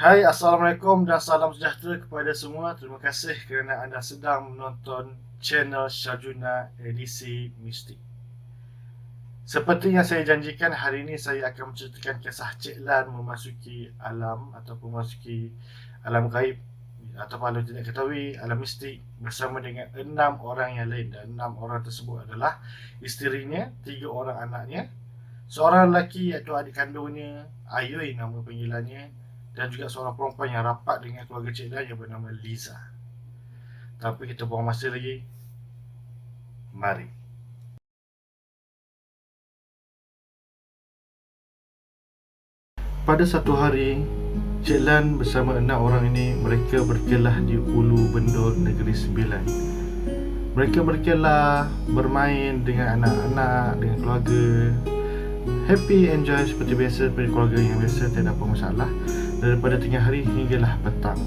Hai, Assalamualaikum dan salam sejahtera kepada semua. Terima kasih kerana anda sedang menonton channel Syarjuna edisi Mistik. Seperti yang saya janjikan, hari ini saya akan menceritakan kisah Cik Lan memasuki alam ataupun memasuki alam gaib atau kalau tidak ketahui alam mistik bersama dengan 6 orang yang lain, dan 6 orang tersebut adalah isterinya, 3 orang anaknya, seorang lelaki iaitu adik kandungnya, Ayui nama panggilannya, dan juga seorang perempuan yang rapat dengan keluarga Cik Lan yang bernama Liza. Tapi kita buang masa lagi, mari. Pada satu hari, Cik Lan bersama 6 orang ini, mereka berkelah di Ulu Bendol Negeri Sembilan. Mereka berkelah, bermain dengan anak-anak, dengan keluarga, happy, enjoy seperti biasa, seperti keluarga yang biasa, tidak ada apa masalah. Daripada tengah hari hinggalah petang.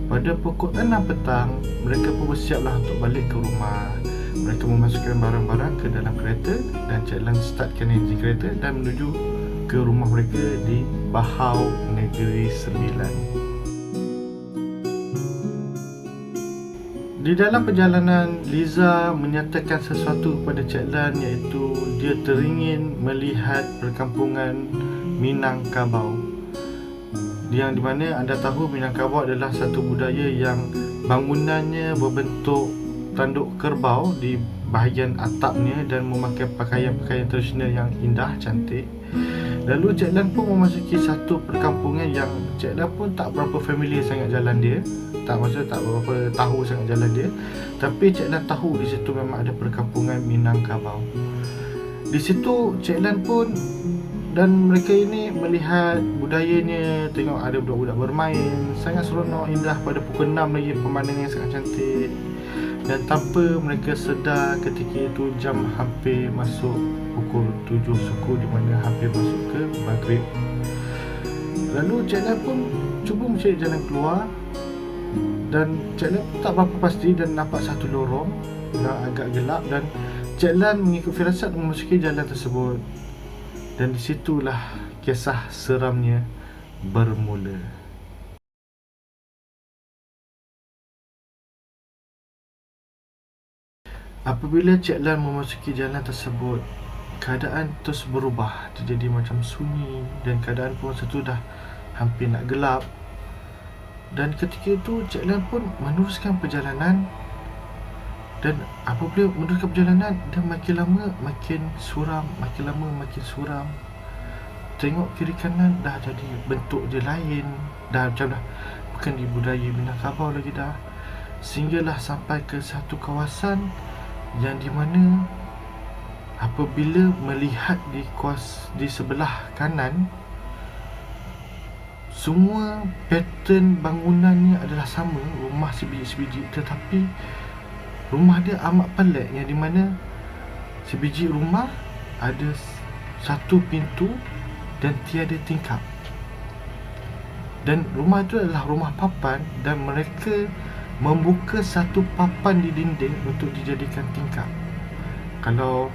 Pada pukul 6 petang, mereka pun bersiaplah untuk balik ke rumah. Mereka memasukkan barang-barang ke dalam kereta dan Cik Lan startkan enjin kereta dan menuju ke rumah mereka di Bahau Negeri Sembilan. Di dalam perjalanan, Liza menyatakan sesuatu kepada Cik Lan, iaitu dia teringin melihat perkampungan Minangkabau. Yang di mana anda tahu Minangkabau adalah satu budaya yang bangunannya berbentuk tanduk kerbau di bahagian atapnya dan memakai pakaian-pakaian tradisional yang indah, cantik. Lalu Cik Lan pun memasuki satu perkampungan yang Cik Lan pun tak berapa familiar sangat jalan dia. Tak berapa tahu sangat jalan dia. Tapi Cik Lan tahu di situ memang ada perkampungan Minangkabau. Di situ Cik Lan pun dan mereka ini melihat budayanya, tengok ada budak-budak bermain, sangat seronok, indah. Pada pukul 6 lagi pemandangan yang sangat cantik. Dan tanpa mereka sedar, ketika itu jam hampir masuk pukul 7 suku, di mana hampir masuk ke maghrib. Lalu Cik Lan pun cuba mencari jalan keluar, dan Cik Lan tak berapa pasti dan nampak satu lorong yang agak gelap, dan Cik Lan mengikut firasat memasuki jalan tersebut. Dan disitulah kisah seramnya bermula. Apabila Cik Lan memasuki jalan tersebut, keadaan terus berubah. Terjadi macam sunyi dan keadaan pun sudah hampir nak gelap. Dan ketika itu Cik Lan pun meneruskan perjalanan. Dan apabila meneruskan perjalanan, dia makin lama makin suram, makin lama makin suram. Tengok kiri kanan dah jadi bentuk dia lain, dah macam dah bukan di budaya Minangkabau lagi dah. Sehinggalah sampai ke satu kawasan yang di mana apabila melihat di sebelah kanan, semua pattern bangunannya adalah sama, rumah sebiji-sebiji, tetapi rumah dia amat pelik, yang di mana sebiji rumah ada satu pintu dan tiada tingkap. Dan rumah itu adalah rumah papan, dan mereka membuka satu papan di dinding untuk dijadikan tingkap. Kalau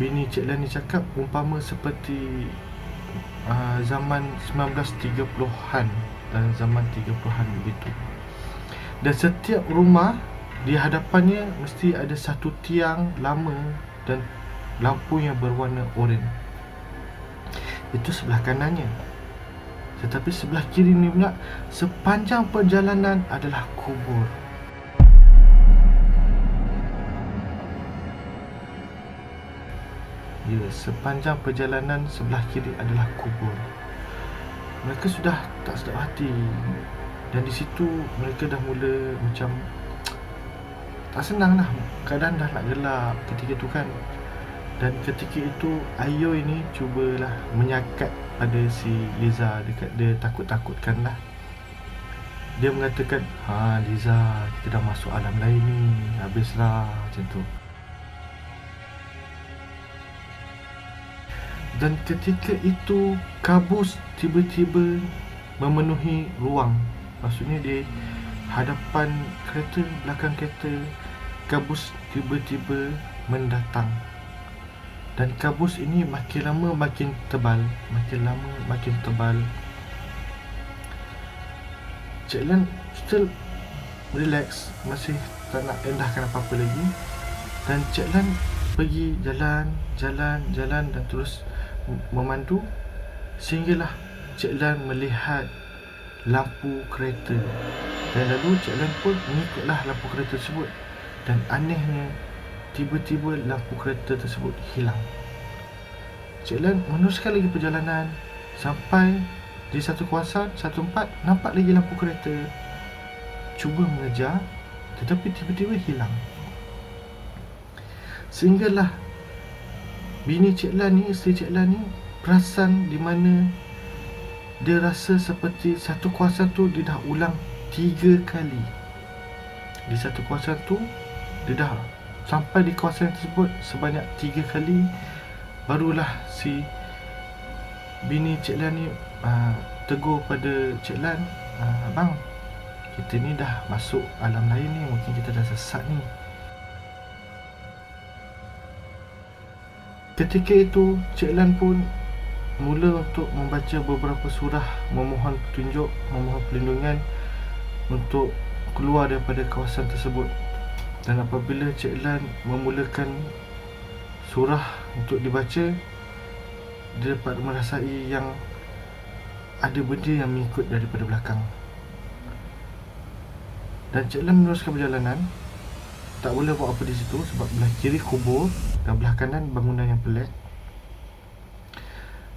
bini Cik Lan ni cakap, umpama seperti zaman 1930-an dan zaman 30-an begitu. Dan setiap rumah di hadapannya mesti ada satu tiang lama dan lampu yang berwarna oranye. Itu sebelah kanannya. Tetapi sebelah kiri ni pula, sepanjang perjalanan adalah kubur. Ya, sepanjang perjalanan sebelah kiri adalah kubur. Mereka sudah tak sedap hati. Dan di situ mereka dah mula macam tak senang lah. Keadaan dah nak gelap ketika itu kan. Dan ketika itu Ayo ini cubalah menyakat pada si Liza. Dia takut-takutkan lah. Dia mengatakan, Liza, kita dah masuk alam lain ni, habislah, macam tu. Dan ketika itu kabus tiba-tiba memenuhi ruang. Maksudnya di hadapan kereta, belakang kereta, kabus tiba-tiba mendatang. Dan kabus ini makin lama makin tebal, makin lama makin tebal. Cik Lan still relax, masih tak nak endahkan apa-apa lagi. Dan Cik Lan pergi jalan dan terus memandu sehinggalah Cik Lan melihat lampu kereta. Dan lalu Cik Lan pun mengikutlah lampu kereta tersebut. Dan anehnya, tiba-tiba lampu kereta tersebut hilang. Cik Lan meneruskan lagi perjalanan sampai di satu kawasan, satu tempat, nampak lagi lampu kereta. Cuba mengejar, tetapi tiba-tiba hilang. Sehinggalah bini Cik Lan ni, isteri Cik Lan ni perasan di mana dia rasa seperti satu kawasan tu dia dah ulang 3 kali. Di satu kawasan tu dia dah sampai di kawasan tersebut sebanyak 3 kali. Barulah si bini Cik Lan ni tegur pada Cik Lan, "Abang, kita ni dah masuk alam lain ni, mungkin kita dah sesat ni." Ketika itu Cik Lan pun mula untuk membaca beberapa surah, memohon petunjuk, memohon perlindungan untuk keluar daripada kawasan tersebut. Dan apabila Cik Lan memulakan surah untuk dibaca, dia dapat merasai yang ada benda yang mengikut daripada belakang. Dan Cik Lan meneruskan perjalanan. Tak boleh buat apa di situ sebab belah kiri kubur dan belah kanan bangunan yang pelik.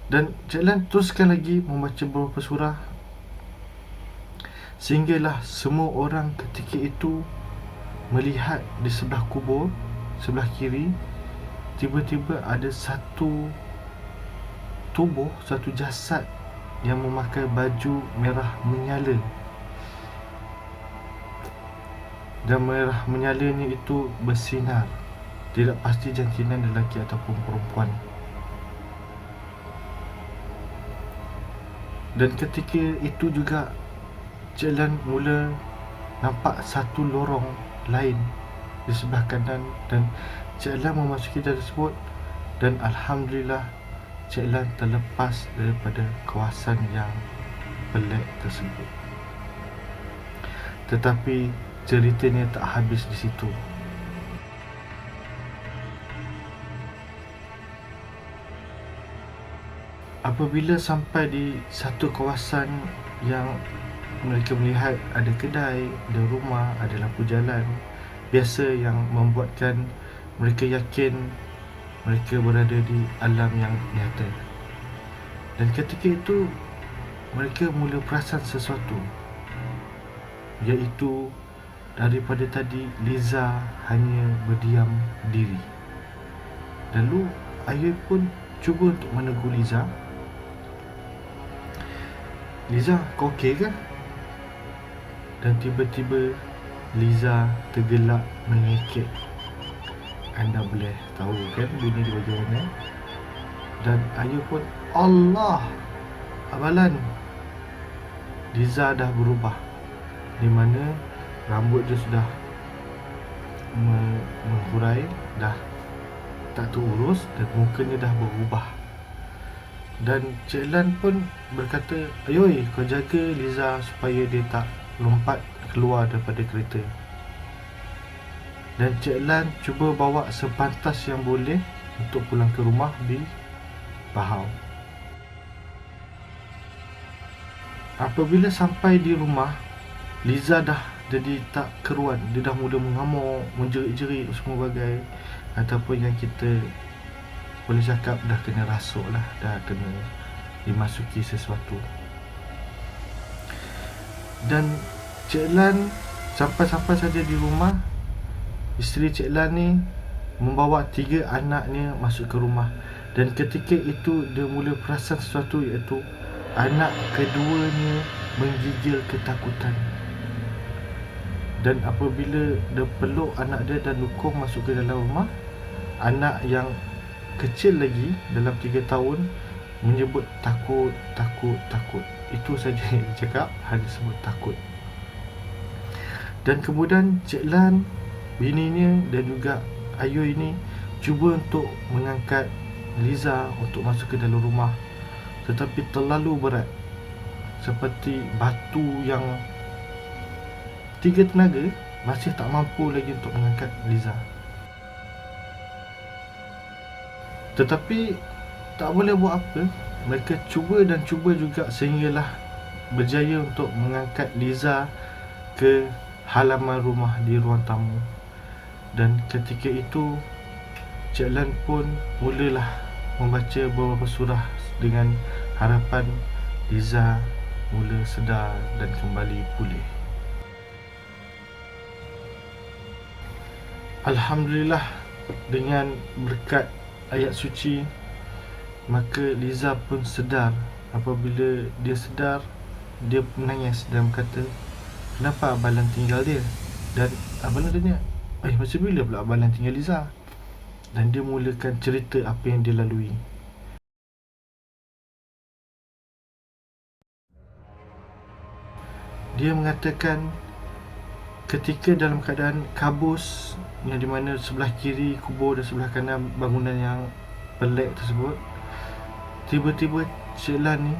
Dan Cik Lan teruskan lagi membaca beberapa surah sehinggalah semua orang ketika itu melihat di sebelah kubur, sebelah kiri, tiba-tiba ada satu tubuh, satu jasad yang memakai baju merah menyala. Dan merah menyalanya itu bersinar, tidak pasti jantinan lelaki ataupun perempuan. Dan ketika itu juga Cik Lan mula nampak satu lorong lain di sebelah kanan. Dan Cik Lan memasuki jalan tersebut. Dan Alhamdulillah, Cik Lan terlepas daripada kawasan yang pelik tersebut. Tetapi ceritanya tak habis di situ. Apabila sampai di satu kawasan yang mereka melihat ada kedai, ada rumah, ada lampu jalan, biasa yang membuatkan mereka yakin mereka berada di alam yang nyata. Dan ketika itu mereka mula perasan sesuatu, iaitu daripada tadi Liza hanya berdiam diri. Lalu Ayub pun cuba untuk menegur Liza. "Liza, kau okey ke?" Dan tiba-tiba Liza tergelak mengekek. Anda boleh tahu kan bunyi dia bagaimana. Dan Ayub pun, "Allah, abalan, Liza dah berubah, di mana rambut dia sudah menghurai, dah tak terurus, dan mukanya dah berubah." Dan Cik Lan pun berkata, "Ayoi, kau jaga Liza supaya dia tak lompat keluar daripada kereta." Dan Cik Lan cuba bawa sepantas yang boleh untuk pulang ke rumah di Bahau. Apabila sampai di rumah, Liza dah jadi tak keruan. Dia dah mula mengamuk, menjerit-jerit semua bagai, ataupun yang kita boleh cakap dah kena rasuk lah, dah kena dimasuki sesuatu. Dan Cik Lan sampai-sampai saja di rumah, isteri Cik Lan ni membawa 3 anaknya masuk ke rumah. Dan ketika itu dia mula perasan sesuatu, iaitu anak keduanya menggigil ketakutan. Dan apabila dia peluk anak dia dan dukung masuk ke dalam rumah, anak yang kecil lagi dalam 3 tahun menyebut takut. Itu saja yang dia cakap, hanya sebut takut. Dan kemudian Cik Lan, bininya dan juga Ayu ini cuba untuk mengangkat Liza untuk masuk ke dalam rumah, tetapi terlalu berat, seperti batu yang 3 tenaga masih tak mampu lagi untuk mengangkat Liza. Tetapi tak boleh buat apa, mereka cuba dan cuba juga sehinggalah berjaya untuk mengangkat Liza ke halaman rumah di ruang tamu. Dan ketika itu Cik Lan pun mulalah membaca beberapa surah dengan harapan Liza mula sedar dan kembali pulih. Alhamdulillah, dengan berkat ayat suci, maka Liza pun sedar. Apabila dia sedar, dia menangis dan berkata, kenapa Abang Lan tinggal dia? Dan Abang Lan tanya, masa bila pula Abang Lan tinggal Liza? Dan dia mulakan cerita apa yang dia lalui. Dia mengatakan ketika dalam keadaan kabus, yang di mana sebelah kiri kubur dan sebelah kanan bangunan yang pelik tersebut, tiba-tiba Cik Lan ni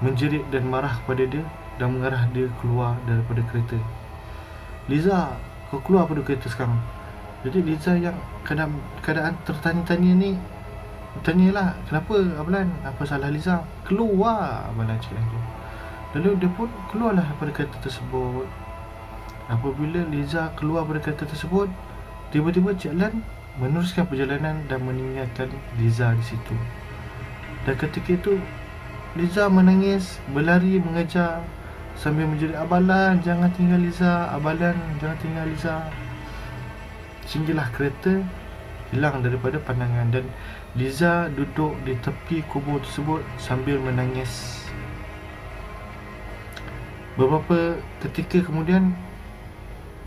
menjerit dan marah kepada dia dan mengarah dia keluar daripada kereta. Liza, kau keluar pada kereta sekarang. Jadi Liza yang keadaan tertanya-tanya ni tanyalah, kenapa Abang Lan? Apa salah Liza? Keluar, Abang Lan cakap tu. Lalu dia pun keluarlah daripada kereta tersebut. Apabila Liza keluar daripada kereta tersebut, tiba-tiba Cik Lan meneruskan perjalanan dan meninggalkan Liza di situ. Dan ketika itu Liza menangis, berlari mengejar sambil menjerit, Abang Lan, jangan tinggal Liza, Abang Lan, jangan tinggal Liza. Sehinggalah kereta hilang daripada pandangan dan Liza duduk di tepi kubur tersebut sambil menangis. Beberapa ketika kemudian,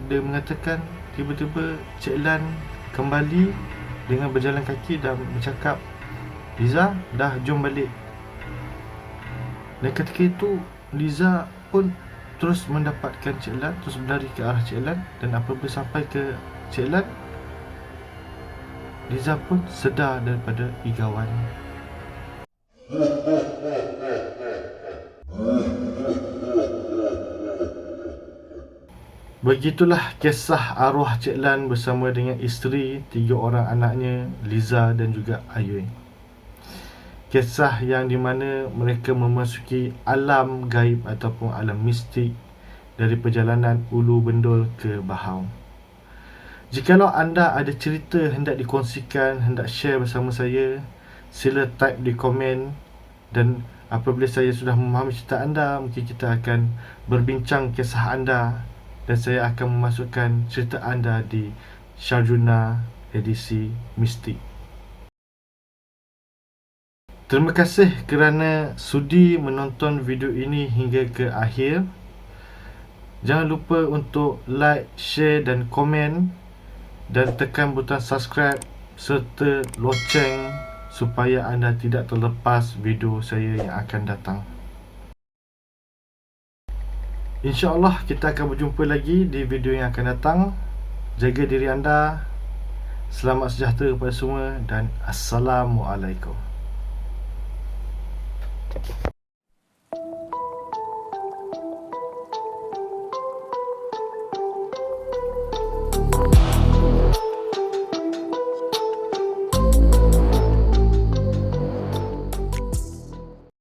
dia mengatakan tiba-tiba Cik Lan kembali dengan berjalan kaki dan bercakap, Liza, dah jom balik. Dan ketika itu Liza pun terus mendapatkan Cik Lan, terus berlari ke arah Cik Lan. Dan apabila sampai ke Cik Lan, Liza pun sedar daripada igauan. Begitulah kisah arwah Cik Lan bersama dengan isteri, 3 orang anaknya, Liza dan juga Ayui. Kisah yang di mana mereka memasuki alam gaib ataupun alam mistik dari perjalanan Ulu Bendul ke Bahau. Jikalau anda ada cerita hendak dikongsikan, hendak share bersama saya, sila type di komen. Dan apabila saya sudah memahami cerita anda, mungkin kita akan berbincang kisah anda dan saya akan memasukkan cerita anda di Syarjuna edisi mistik. Terima kasih kerana sudi menonton video ini hingga ke akhir. Jangan lupa untuk like, share dan komen, dan tekan butang subscribe serta loceng supaya anda tidak terlepas video saya yang akan datang. InsyaAllah kita akan berjumpa lagi di video yang akan datang. Jaga diri anda. Selamat sejahtera kepada semua dan Assalamualaikum.